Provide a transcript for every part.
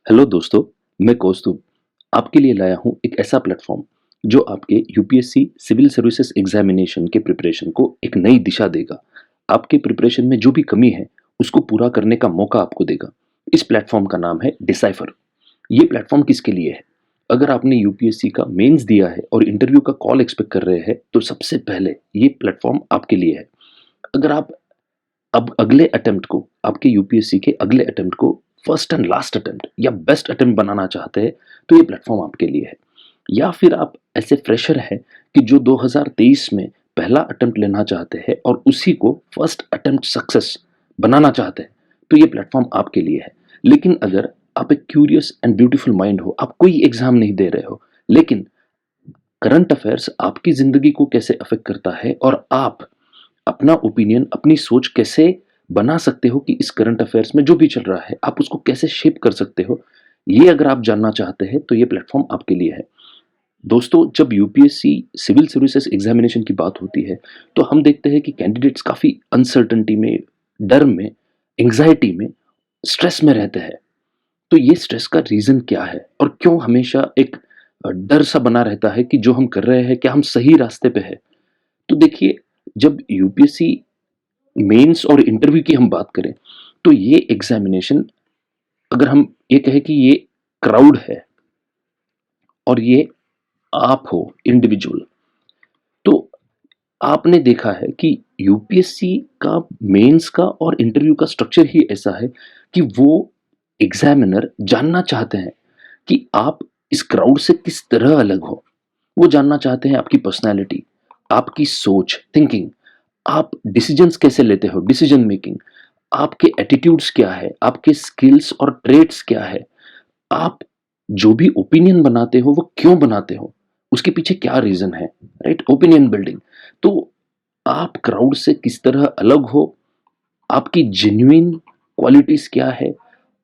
Hello दोस्तों, मैं कौस्तुभ आपके लिए लाया हूँ एक ऐसा प्लेटफॉर्म जो आपके यूपीएससी सिविल सर्विसेज एग्जामिनेशन के प्रिपरेशन को एक नई दिशा देगा। आपके प्रिपरेशन में जो भी कमी है उसको पूरा करने का मौका आपको देगा। इस प्लेटफॉर्म का नाम है डिसाइफर। ये प्लेटफॉर्म किसके लिए है? अगर आपने यूपीएससी का मेंस दिया है और इंटरव्यू का कॉल एक्सपेक्ट कर रहे हैं तो सबसे पहले ये प्लेटफॉर्म आपके लिए है। अगर आप अब अगले अटेम्प्ट को आपके यूपीएससी के अगले अटेम्प्ट को फर्स्ट एंड लास्ट अटेम्प्ट या बेस्ट अटेम्प्ट बनाना चाहते हैं तो ये प्लेटफॉर्म आपके लिए है। या फिर आप ऐसे फ्रेशर हैं कि जो 2023 में पहला अटेम्प्ट लेना चाहते हैं और उसी को फर्स्ट अटेम्प्ट सक्सेस बनाना चाहते हैं तो ये प्लेटफॉर्म आपके लिए है। लेकिन अगर आप एक क्यूरियस एंड ब्यूटीफुल माइंड हो, आप कोई एग्जाम नहीं दे रहे हो, लेकिन करंट अफेयर्स आपकी जिंदगी को कैसे अफेक्ट करता है और आप अपना ओपिनियन, अपनी सोच कैसे बना सकते हो कि इस करंट अफेयर्स में जो भी चल रहा है, आप उसको कैसे शेप कर सकते हो, ये अगर आप जानना चाहते हैं, तो ये प्लेटफ़ॉर्म आपके लिए है। दोस्तों, जब यूपीएससी सिविल सर्विसेज एग्ज़ामिनेशन की बात होती है, तो हम देखते हैं कि कैंडिडेट्स काफ़ी अनसर्टेनिटी में, डर में, एंग्ज़ायटी में, स्ट्रेस में रहते हैं। तो ये स्ट्रेस का रीज़न क्या है? और क्यों हमेशा एक डर सा बना रहता है कि जो हम कर रहे हैं, क्या हम सही रास्ते पे हैं? तो देखिए, जब यूपीएससी मेंस और इंटरव्यू की हम बात करें, तो ये एग्ज़ामिनेशन, अगर हम ये कहें कि ये क्राउड है और ये आप हो इंडिविजुअल, तो आपने देखा है कि यूपीएससी का मेंस का और इंटरव्यू का स्ट्रक्चर ही ऐसा है कि वो एग्ज़ामिनर जानना चाहते हैं कि आप इस क्राउड से किस तरह अलग हो। वो जानना चाहते हैं आपकी पर्सनैलिटी, आपकी सोच, थिंकिंग, आप डिसीजंस कैसे लेते हो, डिसीजन मेकिंग, आपके एटीट्यूड्स क्या है, आपके स्किल्स और ट्रेड्स क्या है, आप जो भी ओपिनियन बनाते हो वो क्यों बनाते हो, उसके पीछे क्या रीजन है, राइट? Opinion building. तो आप क्राउड से किस तरह अलग हो, आपकी जेन्युइन क्वालिटीज क्या है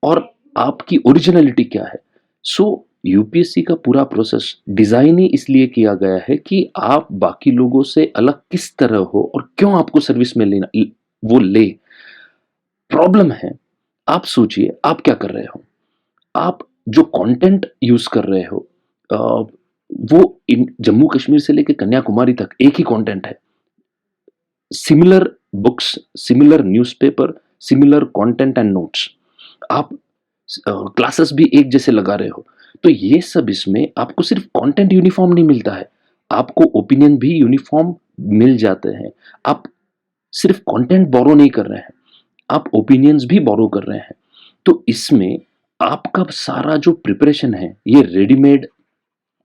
और आपकी ओरिजिनलिटी क्या है। सो यूपीएससी का पूरा प्रोसेस डिजाइन ही इसलिए किया गया है कि आप बाकी लोगों से अलग किस तरह हो और क्यों आपको सर्विस में लेना वो ले। प्रॉब्लम है, आप सोचिए आप क्या कर रहे हो। आप जो कंटेंट यूज कर रहे हो, अ, वो जम्मू कश्मीर से लेकर कन्याकुमारी तक एक ही कंटेंट है। Similar books, similar newspaper, similar content and notes. आप क्लासेस भी एक जैसे लगा रहे हो। तो ये सब इसमें आपको सिर्फ कंटेंट यूनिफॉर्म नहीं मिलता है, आपको ओपिनियन भी यूनिफॉर्म मिल जाते हैं। आप सिर्फ कंटेंट बोरो नहीं कर रहे हैं, आप ओपिनियंस भी बोरो कर रहे हैं। तो इसमें आपका सारा जो प्रिपरेशन है, ये रेडीमेड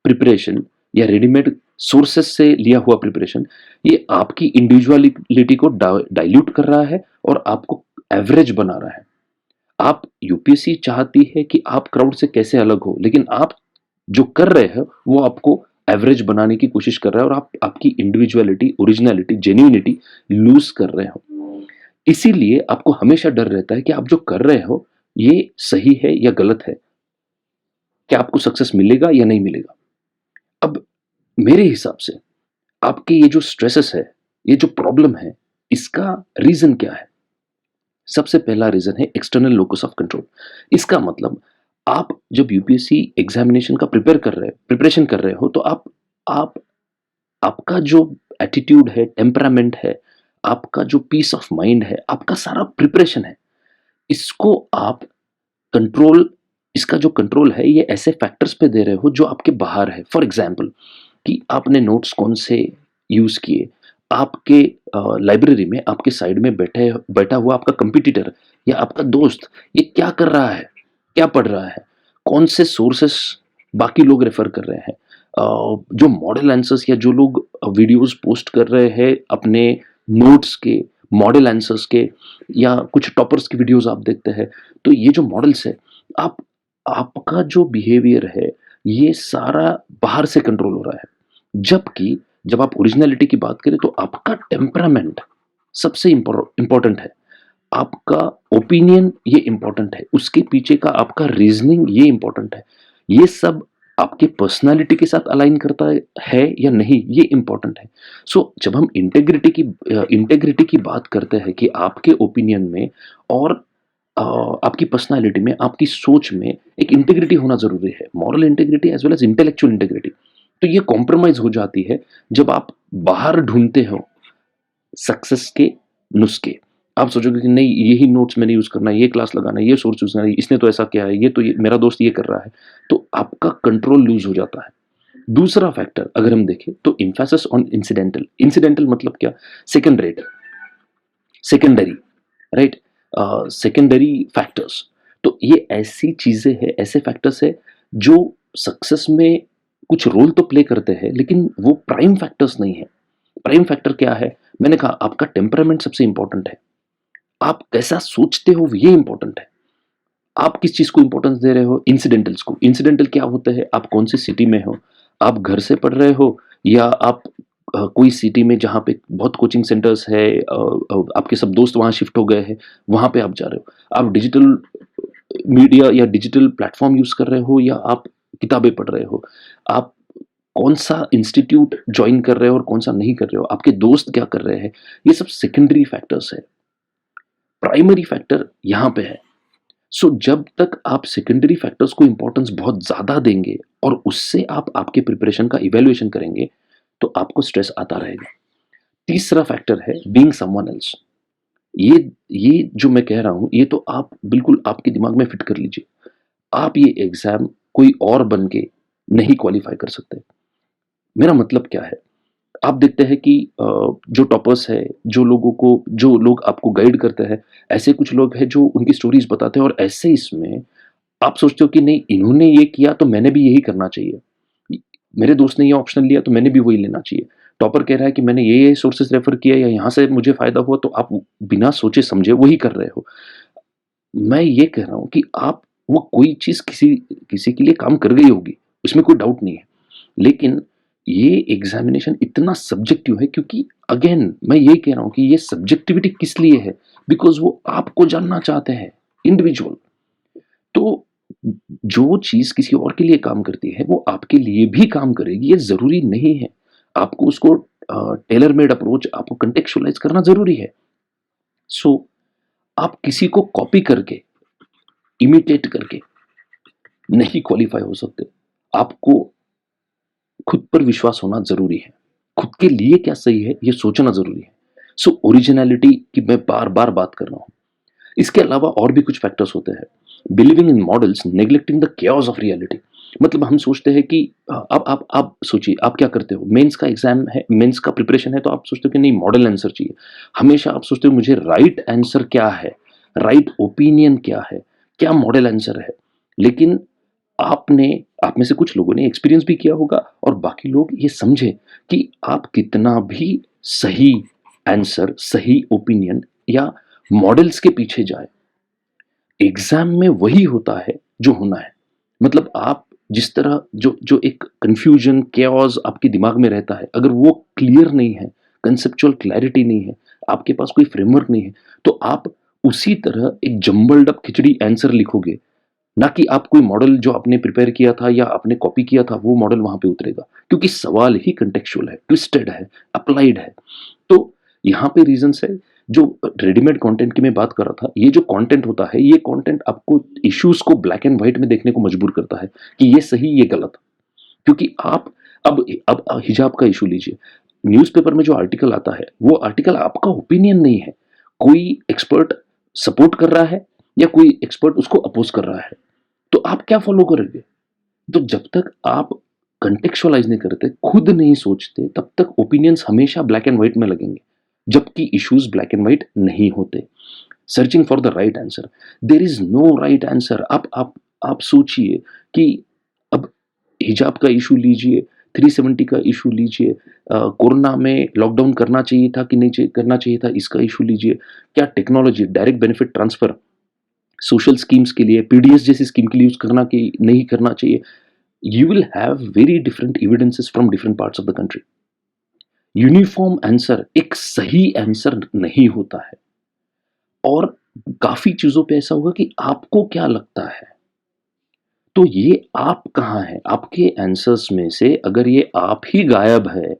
प्रिपरेशन या रेडीमेड सोर्सेस से लिया हुआ प्रिपरेशन, ये आपकी इंडिविजुअलिटी को डाइल्यूट कर रहा है और आपको एवरेज बना रहा है। आप यूपीएससी चाहती है कि आप क्राउड से कैसे अलग हो, लेकिन आप जो कर रहे हो वो आपको एवरेज बनाने की कोशिश कर रहा है और आप आपकी इंडिविजुअलिटी, ओरिजिनलिटी, जेन्युइनिटी लूज कर रहे हो। इसीलिए आपको हमेशा डर रहता है कि आप जो कर रहे हो ये सही है या गलत है, क्या आपको सक्सेस मिलेगा या नहीं मिलेगा। अब मेरे हिसाब से आपके ये जो स्ट्रेसेस है, ये जो प्रॉब्लम है, इसका रीजन क्या है? सबसे पहला रीजन है एक्सटर्नल लोकस ऑफ कंट्रोल। इसका मतलब, आप जब यूपीएससी एग्जामिनेशन का प्रिपरेशन कर रहे हो, तो आप आपका जो एटीट्यूड है, टेम्परामेंट है, आपका जो पीस ऑफ माइंड है, आपका सारा प्रिपरेशन है, इसको आप कंट्रोल, इसका जो कंट्रोल है ये ऐसे फैक्टर्स पे दे रहे हो जो आपके बाहर है। फॉर एग्जाम्पल, कि आपने नोट्स कौन से यूज किए, आपके लाइब्रेरी में आपके साइड में बैठा हुआ आपका कंपटीटर या आपका दोस्त ये क्या कर रहा है, क्या पढ़ रहा है, कौन से सोर्सेस बाकी लोग रेफर कर रहे हैं, जो मॉडल आंसर्स या जो लोग वीडियोस पोस्ट कर रहे हैं अपने नोट्स के, मॉडल आंसर्स के, या कुछ टॉपर्स की वीडियोस आप देखते हैं। तो ये जो मॉडल्स है, आप आपका जो बिहेवियर है, ये सारा बाहर से कंट्रोल हो रहा है। जबकि जब आप ओरिजिनलिटी की बात करें तो आपका टेम्परामेंट सबसे इंपॉर्टेंट है, आपका ओपिनियन ये इंपॉर्टेंट है, उसके पीछे का आपका रीजनिंग ये इंपॉर्टेंट है। ये सब आपके पर्सनालिटी के साथ अलाइन करता है या नहीं, ये इंपॉर्टेंट है। सो जब हम इंटेग्रिटी की बात करते हैं कि आपके ओपिनियन में और आपकी पर्सनालिटी में, आपकी सोच में एक इंटीग्रिटी होना ज़रूरी है, moral integrity as well as intellectual integrity. तो ये कॉम्प्रोमाइज़ हो जाती है जब आप बाहर ढूँढते हो सक्सेस के नुस्खे। आप सोचोगे कि नहीं यही नोट्स मैंने यूज़ करना है, ये क्लास लगाना है, ये सोर्स यूज़ करना है, इसने तो ऐसा किया है, ये तो ये मेरा दोस्त ये कर रहा है, तो आपका कंट्रोल लूज़ हो जाता है। दूसरा फैक्टर अगर हम देखें तो एम्फेसिस ऑन इंसिडेंटल। इंसिडेंटल मतलब क्या? Second rate, secondary, right? Secondary factors. तो ये ऐसी चीज़ें हैं, ऐसे फैक्टर्स हैं जो सक्सेस में कुछ रोल तो प्ले करते हैं, लेकिन वो प्राइम फैक्टर्स नहीं है। प्राइम फैक्टर क्या है? मैंने कहा आपका टेम्परामेंट सबसे इंपॉर्टेंट है। आप कैसा सोचते हो ये इंपॉर्टेंट है। आप किस चीज़ को इंपॉर्टेंस दे रहे हो? इंसिडेंटल्स को। इंसिडेंटल क्या होता है? आप कौन सी सिटी में हो? आप घर से पढ़ रहे हो या आप कोई सिटी में जहाँ पे बहुत कोचिंग सेंटर्स है, आपके सब दोस्त वहाँ शिफ्ट हो गए हैं, वहाँ पे आप जा रहे हो। आप डिजिटल मीडिया या डिजिटल प्लेटफ़ॉर्म यूज़ कर रहे हो या आप किताबें पढ़ रहे हो। आप कौन-सा इंस्टीट्यूट जॉइन कर रहे हो और कौन-सा नहीं कर रहे हो। आपके दोस्त क्या कर रहे हैं। ये सब सेकेंडरी फैक्टर्स है। प्राइमरी फैक्टर यहाँ पे है। सो जब तक आप सेकेंडरी फैक्टर्स को इंपॉर्टेंस बहुत ज़्यादा देंगे और उससे आप आपके प्रिपरेशन का इवैल्यूएशन करेंगे, तो आपको स्ट्रेस आता रहेगा। तीसरा फैक्टर है बीइंग समवन एल्स। ये जो मैं कह रहा हूँ, ये तो आप बिल्कुल आपके दिमाग में फिट कर लीजिए। आप ये एग्ज़ाम कोई और बन के नहीं क्वालीफाई कर सकते। मेरा मतलब क्या है? आप देखते हैं कि जो टॉपर्स है, जो लोग आपको गाइड करते हैं, ऐसे कुछ लोग हैं जो उनकी स्टोरीज़ बताते हैं और ऐसे इसमें आप सोचते हो कि नहीं इन्होंने ये किया तो मैंने भी यही करना चाहिए। मेरे दोस्त ने ये ऑप्शन लिया तो मैंने भी वही लेना चाहिए। टॉपर कह रहा है कि मैंने ये सोर्सेज़ रेफ़र किया या यहाँ से मुझे फ़ायदा हुआ तो आप बिना सोचे समझे वही कर रहे हो। मैं ये कह रहा हूँ कि आप वो कोई चीज़ किसी किसी के लिए काम कर गई होगी, उसमें कोई डाउट नहीं है। लेकिन ये एग्ज़ामिनेशन इतना सब्जेक्टिव है क्योंकि अगेन मैं यही कह रहा हूँ कि ये सब्जेक्टिविटी किस लिए है? बिकॉज़ वो आपको जानना चाहते हैं, इंडिविजुअल। तो जो चीज़ किसी और के लिए काम करती है, वो आपके लिए भी काम करेगी, ये ज़रूरी नहीं है। आपको उसको टेलर मेड अप्रोच आपको कॉन्टेक्स्चुअलाइज़ करना ज़रूरी है। सो आप किसी को कॉपी करके, इमिटेट करके नहीं क्वालीफाई हो सकते। आपको खुद पर विश्वास होना ज़रूरी है। खुद के लिए क्या सही है, ये सोचना ज़रूरी है। सो ओरिजिनैलिटी की मैं बार-बार बात कर रहा हूँ। इसके अलावा और भी कुछ फैक्टर्स होते हैं। Believing in models, neglecting the chaos of reality. मतलब हम सोचते हैं कि आप सोचिए आप क्या करते हो? मेंस का एग्ज़ाम है, मेंस का प्रिपरेशन है तो आप सोचते हो कि नहीं मॉडल आंसर चाहिए। हमेशा आप सोचते हो मुझे राइट आंसर क्या है? राइट ओपिनियन क्या है? क्या मॉडल आंसर है? लेकिन आपने आप में से कुछ लोगों ने एक्सपीरियंस भी किया होगा और बाकी लोग ये समझें कि आप कितना भी सही आंसर, सही ओपिनियन या मॉडल्स के पीछे जाएँ, एग्ज़ाम में वही होता है जो होना है। मतलब आप जिस तरह जो जो एक कन्फ्यूज़न, chaos आपके दिमाग में रहता है, अगर वो क्लियर नहीं है, कंसेप्चुअल क्लैरिटी नहीं है, आपके पास कोई फ्रेमवर्क नहीं है, तो आप उसी तरह एक जम्बल्ड अप खिचड़ी आंसर लिखोगे, ना कि आप कोई मॉडल जो आपने प्रिपेयर किया था या आपने कॉपी किया था, वो मॉडल वहाँ पे उतरेगा। क्योंकि सवाल ही कॉन्टेक्स्चुअल है, ट्विस्टेड है, अप्लाइड है। तो यहाँ पे रीज़न्स है, जो रेडीमेड कंटेंट की मैं बात कर रहा था, ये जो कंटेंट होता है, ये कंटेंट आपको इश्यूज़ को ब्लैक एंड व्हाइट में देखने को मजबूर करता है, कि ये सही, ये गलत। क्योंकि आप अब हिजाब का इश्यू लीजिए, न्यूज़पेपर में जो आर्टिकल आता है, वो आर्टिकल आपका ओपिनियन नहीं है। कोई एक्सपर्ट सपोर्ट कर रहा है या कोई एक्सपर्ट उसको अपोज़ कर रहा है, तो आप क्या फ़ॉलो करोगे? तो जब तक आप कॉन्टेक्स्चुअलाइज़ नहीं करते, खुद नहीं सोचते, तब तक ओपिनियंस हमेशा ब्लैक एंड व्हाइट में लगेंगे, जबकि इश्यूज़ ब्लैक एंड व्हाइट नहीं होते। Searching for the right answer, there is no right answer. आप सोचिए कि अब हिजाब का इश्यू लीजिए, 370 का इश्यू लीजिए, कोरोना में लॉकडाउन करना चाहिए था कि नहीं करना चाहिए था, इसका इश्यू लीजिए। क्या technology direct benefit transfer social schemes के लिए, पीडीएस जैसी स्कीम के लिए यूज़ करना कि नहीं करना चाहिए? You will have very different evidences from different parts of the country. Uniform answer एक सही आंसर नहीं होता है और काफ़ी चीज़ों पे ऐसा होगा कि आपको क्या लगता है, तो ये आप कहाँ हैं? आपके आंसर्स में से अगर ये आप ही गायब है,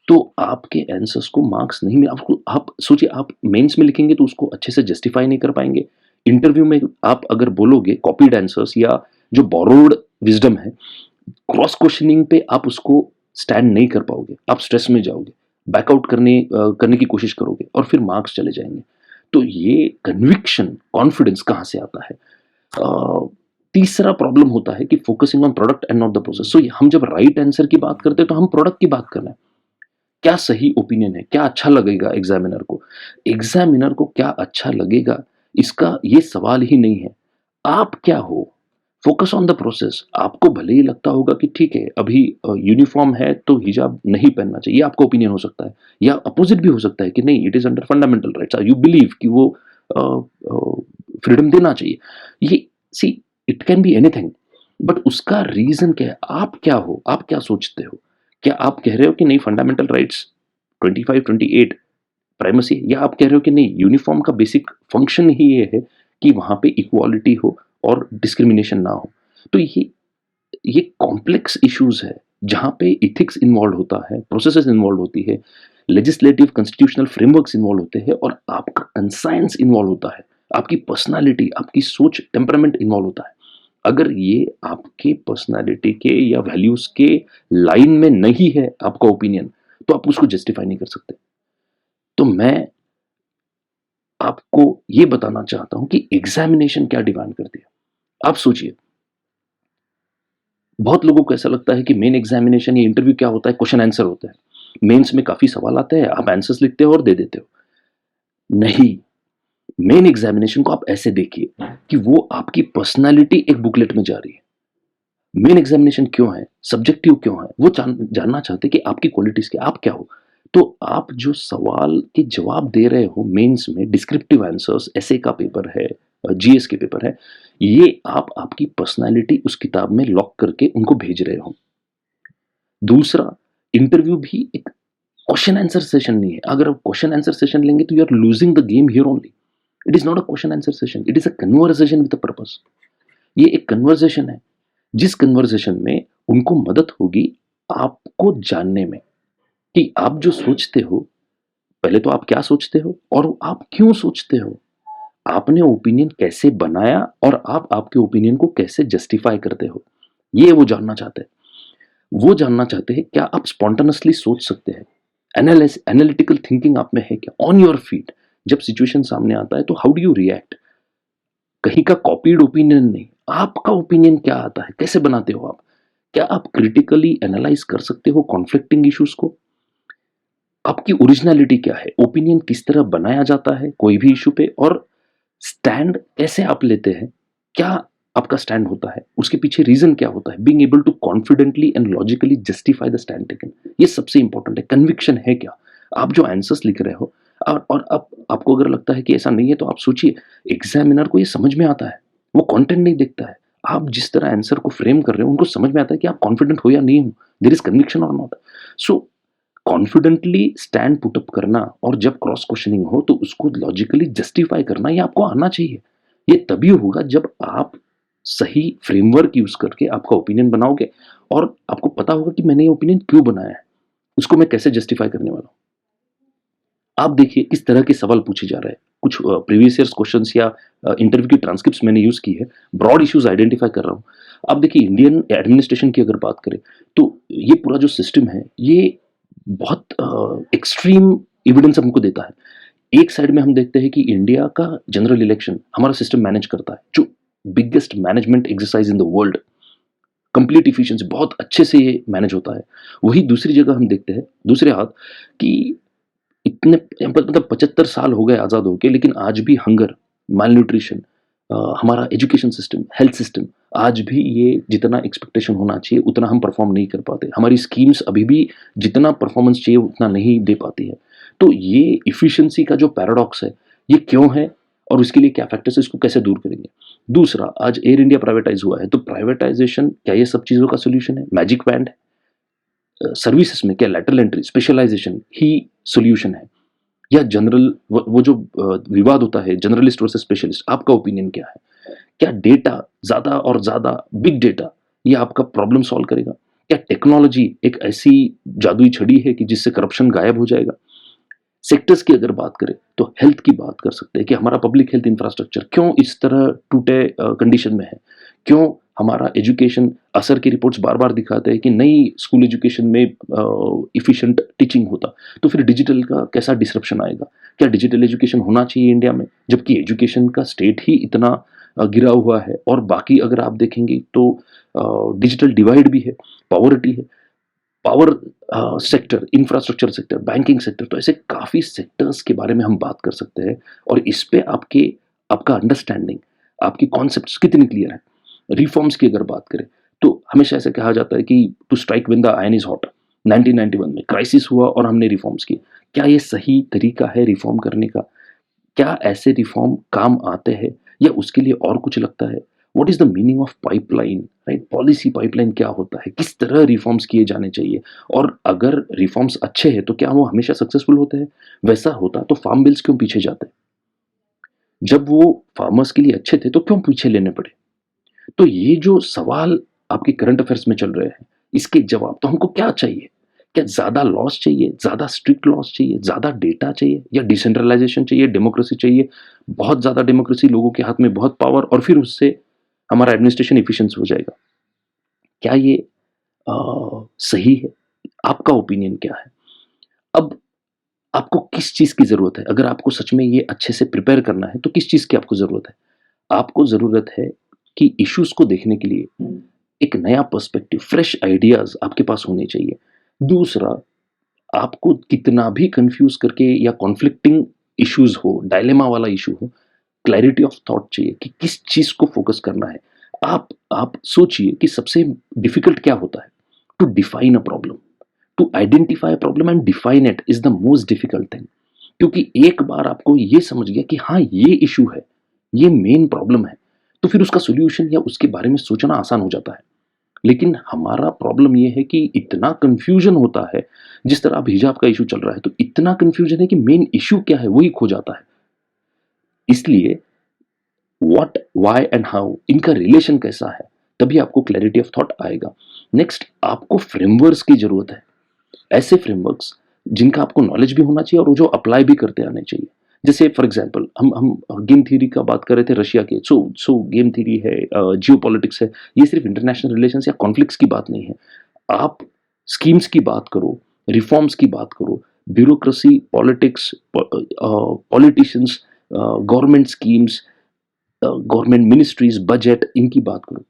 तो आपके आंसर्स को मार्क्स नहीं मिल आपको आप सोचिए आप मेंस में लिखेंगे तो उसको अच्छे से जस्टिफाई नहीं कर पाएँगे। इंटरव्यू में आप अगर बोलोगे कॉपीड आंसर्स या जो बोरोड विजडम है, क्रॉस क्वेश्चनिंग पे आप उसको स्टैंड नहीं कर पाओगे, आप स्ट्रेस में जाओगे, बैकआउट करने की कोशिश करोगे और फिर मार्क्स चले जाएंगे। तो ये कन्विक्शन, कॉन्फिडेंस कहाँ से आता है? अ, तीसरा प्रॉब्लम होता है कि focusing on product and not the process. So हम जब राइट आंसर की बात करते हैं तो हम प्रोडक्ट की बात कर रहे हैं। क्या सही ओपिनियन है, क्या अच्छा लगेगा एग्जामिनर को, एग्जामिनर को क्या अच्छा लगेगा, इसका ये सवाल ही नहीं है। आप क्या हो, फोकस ऑन द प्रोसेस। आपको भले ही लगता होगा कि ठीक है अभी यूनिफॉर्म है तो हिजाब नहीं पहनना चाहिए, ये आपका ओपिनियन हो सकता है, या अपोजिट भी हो सकता है कि नहीं, it is under fundamental rights, you believe कि वो फ्रीडम देना चाहिए। ये see, it can be anything, but उसका रीजन क्या है, आप क्या हो, आप क्या सोचते हो? क्या आप कह रहे हो कि नहीं फंडामेंटल राइट्स 25-28 प्राइमेसी है, या आप कह रहे हो कि नहीं यूनिफॉर्म का बेसिक फंक्शन ही ये है कि वहां पे इक्वालिटी हो और डिस्क्रिमिनेशन ना हो? तो ये कॉम्प्लेक्स इश्यूज है जहां पे इथिक्स इन्वॉल्व होता है, प्रोसेसेस इन्वॉल्व होती है, लेजिस्लेटिव कॉन्स्टिट्यूशनल फ्रेमवर्क्स इन्वॉल्व होते हैं और आपका कंसाइंस इन्वॉल्व होता है, आपकी पर्सनालिटी, आपकी सोच, टेम्परामेंट इन्वॉल्व होता है। अगर ये आपके पर्सनालिटी के या वैल्यूज के लाइन में नहीं है आपका ओपिनियन, तो आप उसको जस्टिफाई नहीं कर सकते। तो मैं आपको ये बताना चाहता हूं कि एग्जामिनेशन क्या डिमांड करती है। आप सोचिए, बहुत लोगों को ऐसा लगता है कि मेन एग्जामिनेशन या इंटरव्यू क्या होता है, क्वेश्चन आंसर होता है। मेंस में काफी सवाल आते हैं, आप आंसर्स लिखते हो और दे देते हो। नहीं, मेन एग्जामिनेशन को आप ऐसे देखिए कि वो आपकी पर्सनालिटी एक बुकलेट में जा रही है। मेन एग्जामिनेशन क्यों है, सब्जेक्टिव क्यों है, वो जानना चाहते हैं कि आपकी क्वालिटीज क्या, आप क्या हो। तो आप जो सवाल के जवाब दे रहे हो मेंस में, डिस्क्रिप्टिव आंसर्स, एसए का पेपर है, जीएस के पेपर है, ये आप आपकी पर्सनालिटी उस किताब में लॉक करके उनको भेज रहे हो। दूसरा, इंटरव्यू भी एक क्वेश्चन आंसर सेशन नहीं है। अगर आप क्वेश्चन आंसर सेशन लेंगे तो you are losing the game here only. It is not a question answer session, it is a conversation with a purpose. ये एक कन्वर्सेशन है, जिस कन्वर्सेशन में उनको मदद होगी आपको जानने में कि आप जो सोचते हो, पहले तो आप क्या सोचते हो और आप क्यों सोचते हो, आपने ओपिनियन कैसे बनाया और आप आपके ओपिनियन को कैसे जस्टिफाई करते हो, ये वो जानना चाहते हैं। वो जानना चाहते हैं क्या आप स्पॉन्टेनियसली सोच सकते हैं, एनालिटिकल थिंकिंग आप में है क्या, ऑन योर फीट। जब सिचुएशन सामने आता है तो हाउ डू यू रिएक्ट, कहीं का कॉपीड ओपिनियन नहीं, आपका ओपिनियन क्या आता है, कैसे बनाते हो आप, क्या आप क्रिटिकली एनालाइज कर सकते हो कॉन्फ्लिक्टिंग इश्यूज को, आपकी ओरिजिनलिटी क्या है, ओपिनियन किस तरह बनाया जाता है कोई भी इशू पे, और स्टैंड कैसे आप लेते हैं, क्या आपका स्टैंड होता है, उसके पीछे रीजन क्या होता है, being able to confidently and logically justify the stand taken. ये सबसे इंपॉर्टेंट है। कन्विक्शन है क्या, आप जो आंसर्स लिख रहे हो, और अब आपको अगर लगता है कि ऐसा नहीं है तो आप सोचिए, एग्जामिनर को ये समझ में आता है, वो कंटेंट नहीं देखता है, आप जिस तरह आंसर को फ्रेम कर रहे हो उनको समझ में आता है कि आप कॉन्फिडेंट हो या नहीं हो, देयर इज कन्विक्शन और not. So confidently stand put up करना और जब क्रॉस क्वेश्चनिंग हो तो उसको लॉजिकली जस्टिफाई करना, ये आपको आना चाहिए। ये तभी होगा जब आप सही फ्रेमवर्क यूज करके आपका ओपिनियन बनाओगे और आपको पता होगा कि मैंने ये ओपिनियन क्यों बनाया है, उसको मैं कैसे जस्टिफाई करने वाला हूं। आप देखिए किस तरह के सवाल पूछे जा रहे हैं, कुछ प्रीवियस ईयर्स क्वेश्चंस या इंटरव्यू की ट्रांसक्रिप्ट्स मैंने यूज की है, ब्रॉड इश्यूज आइडेंटिफाई कर रहा हूं। आप देखिए इंडियन एडमिनिस्ट्रेशन की अगर बात करें तो ये पूरा जो सिस्टम है ये बहुत एक्सट्रीम एविडेंस हमको देता है। एक साइड में हम देखते हैं कि इंडिया का जनरल इलेक्शन हमारा सिस्टम मैनेज करता है, जो biggest management exercise in the world, complete efficiency, बहुत अच्छे से ये मैनेज होता है। वही दूसरी जगह हम देखते हैं दूसरे हाथ कि इतने मतलब 75 साल हो गए आज़ाद होके, लेकिन आज भी हंगर, मालन्यूट्रिशन, हमारा एजुकेशन सिस्टम, हेल्थ सिस्टम, आज भी ये जितना एक्सपेक्टेशन होना चाहिए उतना हम परफॉर्म नहीं कर पाते। हमारी स्कीम्स अभी भी जितना परफॉर्मेंस चाहिए उतना नहीं दे पाती है। तो ये इफिशिएंसी का जो पैराडॉक्स है, ये क्यों है और उसके लिए क्या फैक्टर्स है, इसको कैसे दूर करेंगे? दूसरा, आज एयर इंडिया प्राइवेटाइज हुआ है, तो प्राइवेटाइजेशन क्या ये सब चीज़ों का सॉल्यूशन है, मैजिक बैंड है? सर्विसेज में क्या लैटरल एंट्री, स्पेशलाइजेशन ही सॉल्यूशन है, या जनरल वो जो विवाद होता है जनरलिस्ट वर्सेस स्पेशलिस्ट, आपका ओपिनियन क्या है? क्या डेटा ज्यादा और ज्यादा, बिग डेटा, ये आपका प्रॉब्लम सॉल्व करेगा? क्या टेक्नोलॉजी एक ऐसी जादुई छड़ी है कि जिससे करप्शन गायब हो जाएगा? सेक्टर्स की अगर बात करें तो हेल्थ की बात कर सकते हैं कि हमारा पब्लिक हेल्थ इंफ्रास्ट्रक्चर क्यों इस तरह टूटे कंडीशन में है, क्यों हमारा एजुकेशन, असर की रिपोर्ट्स बार बार दिखाते हैं कि नई स्कूल एजुकेशन में इफिशिएंट टीचिंग होता, तो फिर डिजिटल का कैसा डिसरप्शन आएगा, क्या डिजिटल एजुकेशन होना चाहिए इंडिया में जबकि एजुकेशन का स्टेट ही इतना गिरा हुआ है। और बाकी अगर आप देखेंगे तो डिजिटल डिवाइड भी है, पॉवर्टी है, power sector, infrastructure sector, banking sector, तो ऐसे काफ़ी सेक्टर्स के बारे में हम बात कर सकते हैं। और इस पे आपका अंडरस्टैंडिंग, आपकी कॉन्सेप्ट्स कितनी क्लियर है। रिफॉर्म्स की अगर बात करें तो हमेशा ऐसा कहा जाता है कि to strike when the iron is hot. 1991 में क्राइसिस हुआ और हमने रिफॉर्म्स किए। क्या ये सही तरीका है रिफॉर्म करने का? क्या ऐसे रिफॉर्म काम आते हैं या उसके लिए और कुछ लगता है? What is the meaning of pipeline, right? Policy pipeline क्या होता है? किस तरह रिफॉर्म्स किए जाने चाहिए? और अगर रिफॉर्म्स अच्छे हैं तो क्या वो हमेशा सक्सेसफुल होते हैं? वैसा होता तो फार्म बिल्स क्यों पीछे जाते? जब वो फार्मर्स के लिए अच्छे थे तो क्यों पीछे लेने पड़े? तो ये जो सवाल आपके करंट अफेयर्स में चल रहे हैं, इसके जवाब तो हमको क्या चाहिए? क्या ज़्यादा लॉस चाहिए, ज़्यादा स्ट्रिक्ट लॉस चाहिए, ज़्यादा डेटा चाहिए या डिसेंट्रलाइज़ेशन चाहिए, डेमोक्रेसी चाहिए, बहुत ज़्यादा डेमोक्रेसी, लोगों के हाथ में बहुत पावर और फिर उससे हमारा एडमिनिस्ट्रेशन एफिशिएंट हो जाएगा? क्या ये सही है? आपका ओपिनियन क्या है? अब आपको किस चीज़ की ज़रूरत है? अगर आपको सच में ये अच्छे से प्रिपेयर करना है, तो किस चीज़ की आपको ज़रूरत है? आपको ज़रूरत है कि इश्यूज़ को देखने के लिए एक नया पर्सपेक्टिव, फ्रेश आइडियाज़ आपके पास होने चाहिए। दूसरा, आपको कितना भी कन्फ्यूज़ करके या कॉन्फ्लिक्टिंग इश्यूज़ हो, डायलेमा वाला इश्यू हो, क्लैरिटी ऑफ थॉट चाहिए कि किस चीज़ को फ़ोकस करना है। आप सोचिए कि सबसे डिफ़िकल्ट क्या होता है? To define a problem, to identify a problem and define it is the most difficult thing. क्योंकि एक बार आपको ये समझ गया कि हाँ, ये इश्यू है, ये मेन प्रॉब्लम है, तो फिर उसका सॉल्यूशन या उसके बारे में सोचना आसान हो जाता है। लेकिन हमारा प्रॉब्लम ये है कि इतना कन्फ्यूजन होता है, जिस तरह अब हिजाब का इश्यू चल रहा है, तो इतना कन्फ्यूजन है कि मेन इश्यू क्या है, वही खो जाता है। इसलिए व्हाट, व्हाई एंड हाउ, इनका रिलेशन कैसा है, तभी आपको क्लैरिटी ऑफ थॉट आएगा। नेक्स्ट, आपको फ्रेमवर्क्स की ज़रूरत है। ऐसे फ्रेमवर्क्स जिनका आपको नॉलेज भी होना चाहिए और वो जो अप्लाई भी करते आने चाहिए। जैसे फॉर एग्जांपल हम गेम थ्योरी का बात कर रहे थे रशिया के, सो गेम थ्योरी है, जियोपॉलिटिक्स है। ये सिर्फ इंटरनेशनल रिलेशंस या कॉन्फ्लिक्ट्स की बात नहीं है। आप स्कीम्स की बात करो, रिफॉर्म्स की बात करो, bureaucracy, politics, politicians, government schemes, government ministries, budget, इनकी बात करो।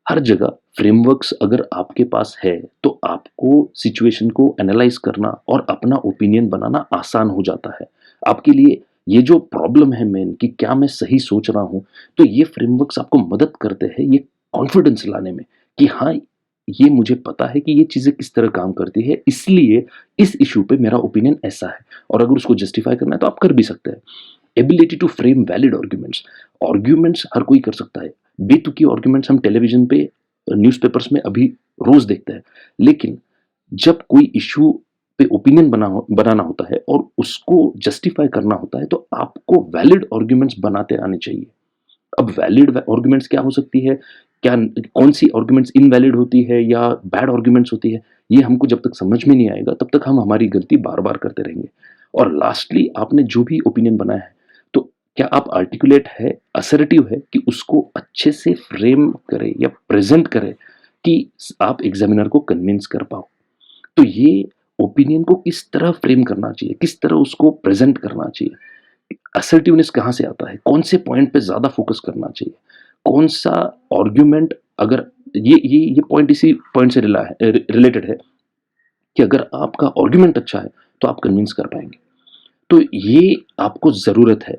हर जगह फ्रेमवर्क्स अगर आपके पास है तो आपको सिचुएशन को एनालाइज करना और अपना ओपिनियन बनाना आसान हो जाता है। आपके लिए ये जो प्रॉब्लम है मेन कि क्या मैं सही सोच रहा हूँ, तो ये फ्रेमवर्क्स आपको मदद करते हैं ये कॉन्फिडेंस लाने में कि हाँ, ये मुझे पता है कि ये चीज़ें किस तरह काम करती है, इसलिए इस इश्यू पे मेरा ओपिनियन ऐसा है। और अगर उसको जस्टिफाई करना है तो आप कर भी सकते हैं। Ability to frame valid arguments, arguments हर कोई कर सकता है। बेतुकी आर्ग्यूमेंट्स हम टेलीविजन पे, न्यूज़पेपर्स में अभी रोज देखते हैं। लेकिन जब कोई इश्यू पे ओपिनियन बनाना होता है और उसको जस्टिफाई करना होता है तो आपको वैलिड आर्ग्यूमेंट्स बनाते आने चाहिए। अब वैलिड आर्ग्यूमेंट्स क्या हो सकती है, क्या कौन सी आर्ग्यूमेंट्स इनवैलिड होती है या बैड आर्ग्यूमेंट्स होती है, ये हमको जब तक समझ में नहीं आएगा तब तक हम हमारी गलती बार बार करते रहेंगे। और लास्टली, आपने जो भी ओपिनियन बनाया है, तो क्या आप आर्टिकुलेट है, असर्टिव है कि उसको अच्छे से फ्रेम करें या प्रेजेंट करें कि आप एग्जामिनर को कन्विंस कर पाओ। तो ये ओपिनियन को किस तरह फ्रेम करना चाहिए, किस तरह उसको प्रेजेंट करना चाहिए, असर्टिवनेस कहाँ से आता है, कौन से पॉइंट पे ज़्यादा फोकस करना चाहिए, कौन सा आर्ग्यूमेंट, अगर ये पॉइंट इसी पॉइंट से रिलेटेड है कि अगर आपका आर्ग्यूमेंट अच्छा है तो आप कन्विंस कर पाएंगे। तो ये आपको ज़रूरत है।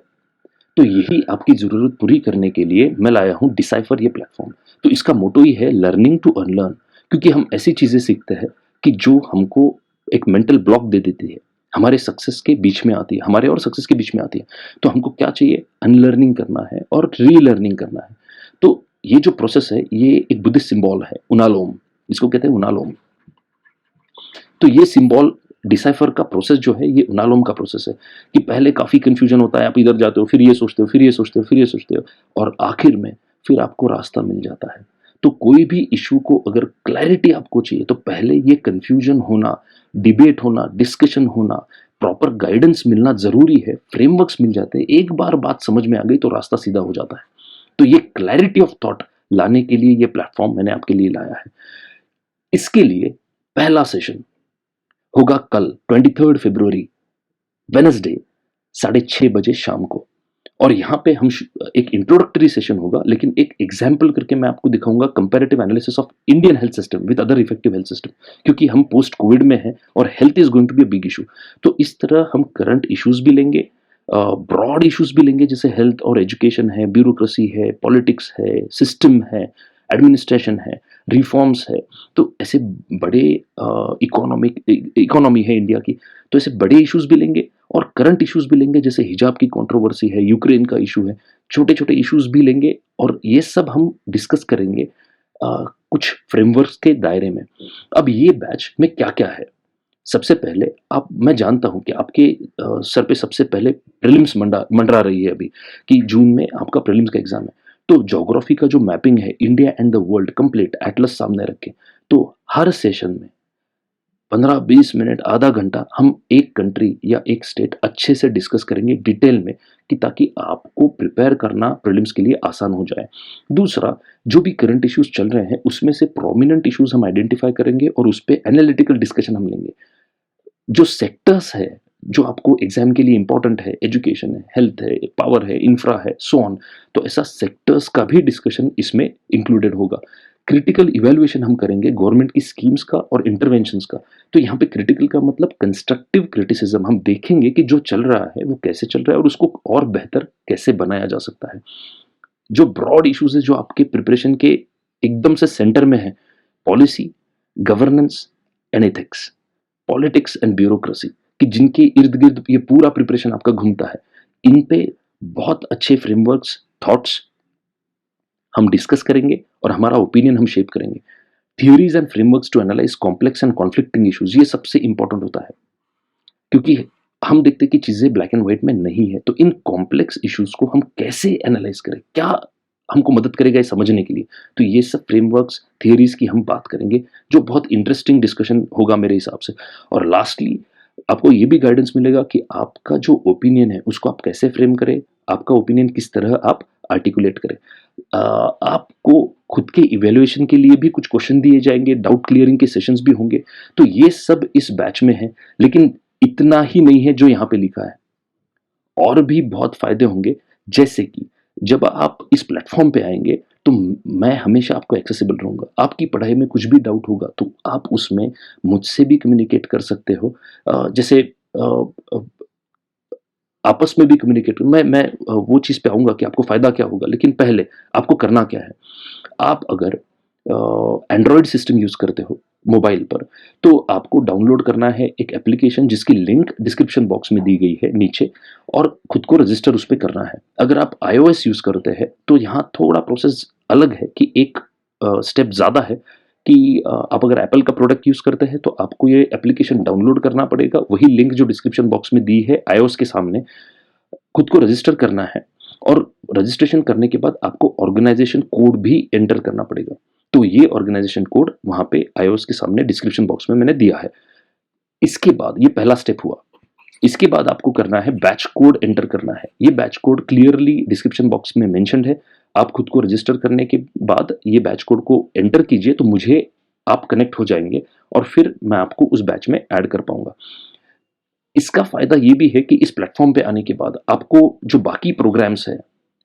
तो यही आपकी ज़रूरत पूरी करने के लिए मैं लाया हूँ डिसाइफर, ये प्लेटफॉर्म। तो इसका मोटो ही है लर्निंग टू अनलर्न, क्योंकि हम ऐसी चीज़ें सीखते हैं कि जो हमको एक मेंटल ब्लॉक दे देती है, हमारे सक्सेस के बीच में आती है, हमारे और सक्सेस के बीच में आती है। तो हमको क्या चाहिए, अनलर्निंग करना है और रीलर्निंग करना है। तो ये जो प्रोसेस है ये एक बुद्धिस्ट सिंबल है, उनालोम, इसको कहते हैं उनालोम। तो ये सिंबल डिसाइफर का प्रोसेस जो है ये उनालोम का प्रोसेस है कि पहले काफ़ी कन्फ्यूजन होता है, आप इधर जाते हो, फिर ये सोचते हो, फिर ये सोचते हो, फिर ये सोचते हो, और आखिर में फिर आपको रास्ता मिल जाता है। तो कोई भी इशू को अगर क्लैरिटी आपको चाहिए तो पहले ये कन्फ्यूजन होना, डिबेट होना, डिस्कशन होना, प्रॉपर गाइडेंस मिलना ज़रूरी है, फ्रेमवर्क्स मिल जाते हैं, एक बार बात समझ में आ गई तो रास्ता सीधा हो जाता है। तो ये क्लैरिटी ऑफ थॉट लाने के लिए ये प्लेटफ़ॉर्म मैंने आपके लिए लाया है। इसके लिए पहला सेशन होगा कल 23 फरवरी वेडनेसडे 6:30 बजे शाम को। और यहाँ पे हम एक इंट्रोडक्टरी सेशन होगा, लेकिन एक एग्जाम्पल करके मैं आपको दिखाऊंगा comparative analysis of Indian health system with other effective health system, क्योंकि हम पोस्ट कोविड में हैं और health is going to be a big issue. तो इस तरह हम करंट इश्यूज भी लेंगे, ब्रॉड इश्यूज भी लेंगे, जैसे हेल्थ और एजुकेशन है, ब्यूरोक्रेसी है, पॉलिटिक्स है, सिस्टम है, एडमिनिस्ट्रेशन है, रिफॉर्म्स है। तो ऐसे बड़े इकोनॉमी है इंडिया की, तो ऐसे बड़े इश्यूज भी लेंगे और करंट इश्यूज भी लेंगे, जैसे हिजाब की कंट्रोवर्सी है, यूक्रेन का इशू है, छोटे छोटे इश्यूज भी लेंगे और ये सब हम डिस्कस करेंगे कुछ फ्रेमवर्क्स के दायरे में। अब ये बैच में क्या क्या है, सबसे पहले आप, मैं जानता हूं कि आपके सर पे सबसे पहले प्रीलिम्स मंडरा रही है अभी, कि जून में आपका प्रीलिम्स का एग्जाम है। तो ज्योग्राफी का जो मैपिंग है, India and the world complete Atlas सामने रखे, तो हर सेशन में 15-20 मिनट, आधा घंटा हम एक कंट्री या एक स्टेट अच्छे से डिस्कस करेंगे डिटेल में, कि ताकि आपको प्रिपेयर करना प्रीलिम्स के लिए आसान हो जाए। दूसरा, जो भी करंट इश्यूज चल रहे हैं उसमें से प्रोमिनेंट इश्यूज हम आइडेंटिफाई करेंगे और उस पर एनालिटिकल डिस्कशन हम लेंगे। जो सेक्टर्स है जो आपको एग्जाम के लिए इंपॉर्टेंट है, एजुकेशन है, हेल्थ है, पावर है, इंफ्रा है, सो ऑन, तो ऐसा सेक्टर्स का भी डिस्कशन इसमें इंक्लूडेड होगा। क्रिटिकल इवैल्यूएशन हम करेंगे गवर्नमेंट की स्कीम्स का और इंटरवेंशंस का। तो यहाँ पे क्रिटिकल का मतलब कंस्ट्रक्टिव क्रिटिसिज्म, हम देखेंगे कि जो चल रहा है वो कैसे चल रहा है और उसको और बेहतर कैसे बनाया जा सकता है। जो ब्रॉड इश्यूज है जो आपके प्रिपरेशन के एकदम से सेंटर में है, policy, governance and ethics, politics and bureaucracy, कि जिनके इर्द गिर्द ये पूरा प्रिपरेशन आपका घूमता है, इन पे बहुत अच्छे फ्रेमवर्क्स, थॉट्स हम डिस्कस करेंगे और हमारा ओपिनियन हम शेप करेंगे। Theories and frameworks to analyse complex and conflicting issues, ये सबसे इंपॉर्टेंट होता है, क्योंकि हम देखते हैं कि चीजें ब्लैक एंड व्हाइट में नहीं है। तो इन कॉम्प्लेक्स इश्यूज को हम कैसे एनालाइज करें, क्या हमको मदद करेगा ये समझने के लिए, तो ये सब फ्रेमवर्क्स, थियोरीज की हम बात करेंगे, जो बहुत इंटरेस्टिंग डिस्कशन होगा मेरे हिसाब से। और लास्टली, आपको ये भी गाइडेंस मिलेगा कि आपका जो ओपिनियन है उसको आप कैसे फ्रेम करें, आपका ओपिनियन किस तरह आप आर्टिकुलेट करें। आपको खुद के इवेल्युएशन के लिए भी कुछ क्वेश्चन दिए जाएंगे, डाउट क्लियरिंग के सेशंस भी होंगे। तो ये सब इस बैच में है, लेकिन इतना ही नहीं है जो यहाँ पे लिखा है, और भी बहुत फायदे होंगे। जैसे कि जब आप इस प्लेटफॉर्म पे आएंगे तो मैं हमेशा आपको एक्सेसिबल रहूंगा। आपकी पढ़ाई में कुछ भी डाउट होगा तो आप उसमें मुझसे भी कम्युनिकेट कर सकते हो। जैसे आपस में भी कम्युनिकेट, मैं वो चीज़ पे आऊँगा कि आपको फ़ायदा क्या होगा, लेकिन पहले आपको करना क्या है। आप अगर एंड्रॉयड सिस्टम यूज़ करते हो मोबाइल पर, तो आपको डाउनलोड करना है एक एप्लीकेशन जिसकी लिंक डिस्क्रिप्शन बॉक्स में दी गई है नीचे, और खुद को रजिस्टर उस पे करना है। अगर आप iOS यूज़ करते हैं तो यहाँ थोड़ा प्रोसेस अलग है, कि एक स्टेप ज़्यादा है, कि आप अगर एप्पल का प्रोडक्ट यूज़ करते हैं तो आपको ये एप्लीकेशन डाउनलोड करना पड़ेगा, वही लिंक जो डिस्क्रिप्शन बॉक्स में दी है iOS के सामने, खुद को रजिस्टर करना है, और रजिस्ट्रेशन करने के बाद आपको ऑर्गेनाइजेशन कोड भी एंटर करना पड़ेगा। तो ये ऑर्गेनाइजेशन कोड वहाँ पे iOS के सामने डिस्क्रिप्शन बॉक्स में मैंने दिया है। इसके बाद ये पहला स्टेप हुआ। इसके बाद आपको करना है बैच कोड एंटर करना है। ये batch code clearly description box में मेंशन्ड है। आप खुद को रजिस्टर करने के बाद ये बैच कोड को एंटर कीजिए तो मुझे आप कनेक्ट हो जाएंगे और फिर मैं आपको उस बैच में ऐड कर पाऊंगा। इसका फ़ायदा ये भी है कि इस प्लेटफ़ॉर्म पे आने के बाद आपको जो बाकी प्रोग्राम्स हैं,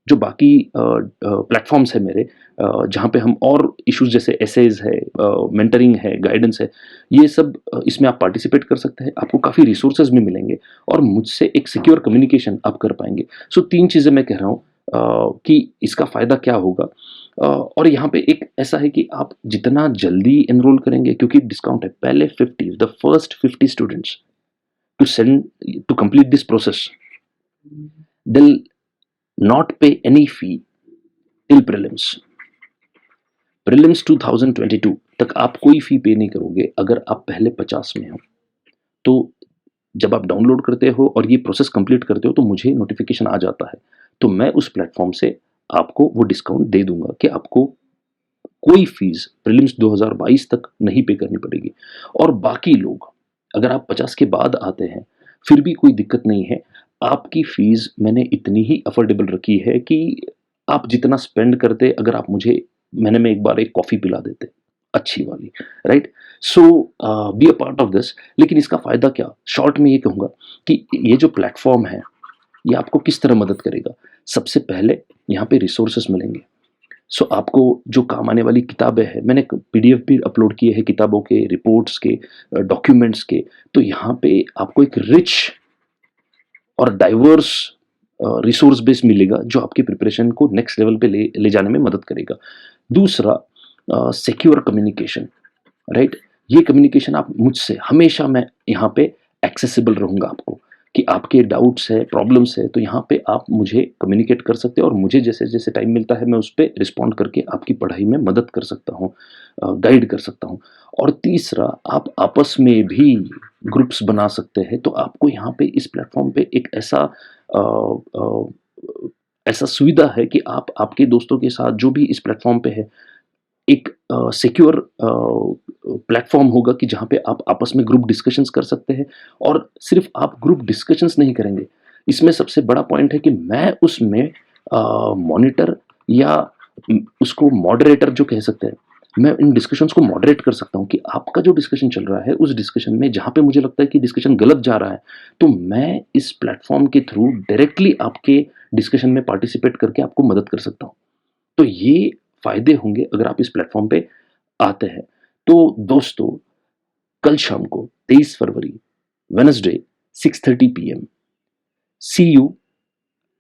जो बाकी प्लेटफ़ॉर्म्स हैं मेरे, जहाँ पे हम और इश्यूज़ जैसे एसेज़ है, मेंटरिंग है, गाइडेंस है, ये सब इसमें आप पार्टिसिपेट कर सकते हैं। आपको काफ़ी रिसोर्सेज़ भी मिलेंगे और मुझसे एक सिक्योर कम्युनिकेशन आप कर पाएँगे। सो 3 चीज़ें मैं कह रहा हूँ कि इसका फ़ायदा क्या होगा। और यहाँ पे एक ऐसा है कि आप जितना जल्दी एनरोल करेंगे, क्योंकि डिस्काउंट है, पहले 50, the first 50 students to send to complete this process, they'll not pay any fee till prelims 2022 तक आप कोई फी पे नहीं करोगे अगर आप पहले 50 में हो। तो जब आप डाउनलोड करते हो और ये प्रोसेस कंप्लीट करते हो तो मुझे नोटिफिकेशन आ जाता है, तो मैं उस प्लेटफॉर्म से आपको वो डिस्काउंट दे दूंगा कि आपको कोई फीस प्रीलिम्स 2022 तक नहीं पे करनी पड़ेगी। और बाकी लोग, अगर आप 50 के बाद आते हैं, फिर भी कोई दिक्कत नहीं है। आपकी फ़ीस मैंने इतनी ही अफ़ोर्डेबल रखी है कि आप जितना स्पेंड करते, अगर आप मुझे महीने में एक बार एक कॉफ़ी पिला देते, अच्छी वाली, right? So be a part of this. लेकिन इसका फ़ायदा क्या? शॉर्ट में ये कहूँगा कि ये जो प्लेटफ़ॉर्म है, ये आपको किस तरह मदद करेगा? सबसे पहले यहाँ पे रिसोर्सेज़ मिलेंगे। सो आपको जो काम आने वाली किताबें हैं, मैंने क पीडीएफ भी अपलोड किए हैं किताबों के, रिपोर्ट्स के, डॉक्यूमेंट्स के। तो यहाँ पे आपको एक रिच और डाइवर्स रिसोर्स बेस मिलेगा, जो आपकी प्रिपरेशन को नेक्स्ट लेवल पे ले ले जाने में मदद करेगा। दूसरा, सिक्योर कम्युनिकेशन, राइट? ये कम्युनिकेशन आप मुझसे हमेशा, मैं यहाँ पे एक्सेसिबल रहूँगा आपको, कि आपके डाउट्स है, प्रॉब्लम्स है, तो यहाँ पे आप मुझे कम्युनिकेट कर सकते हैं और मुझे जैसे-जैसे टाइम मिलता है, मैं उस पे रिस्पॉन्ड करके आपकी पढ़ाई में मदद कर सकता हूँ, गाइड कर सकता हूँ। और तीसरा, आप आपस में भी ग्रुप्स बना सकते हैं, तो आपको यहाँ पे इस प्लेटफ़ॉर्म पे एक अ अ, ऐसा सुविधा है कि आप आपके दोस्तों के साथ जो भी इस प्लेटफ़ॉर्म पे है, एक सिक्योर प्लेटफ़ॉर्म होगा कि जहाँ पे आप आपस में ग्रुप डिस्कशंस कर सकते हैं। और सिर्फ़ आप ग्रुप डिस्कशंस नहीं करेंगे, इसमें सबसे बड़ा पॉइंट है कि मैं उसमें मॉनिटर या उसको मॉडरेटर जो कह सकते हैं, मैं इन डिस्कशंस को मॉडरेट कर सकता हूँ कि आपका जो डिस्कशन चल रहा है, उस डिस्कशन में जहाँ पे मुझे लगता है कि डिस्कशन गलत जा रहा है, तो मैं इस प्लेटफ़ॉर्म के थ्रू डायरेक्टली आपके डिस्कशन में पार्टिसिपेट करके आपको मदद कर सकता हूँ। तो ये फ़ायदे होंगे अगर आप इस प्लेटफ़ॉर्म पे आते हैं। तो दोस्तों, कल शाम को 23 फरवरी, Wednesday 6:30 PM, see you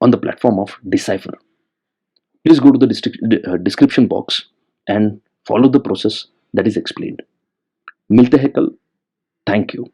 on the platform of Decipher. Please go to the description box and follow the process that is explained. मिलते हैं कल। Thank you.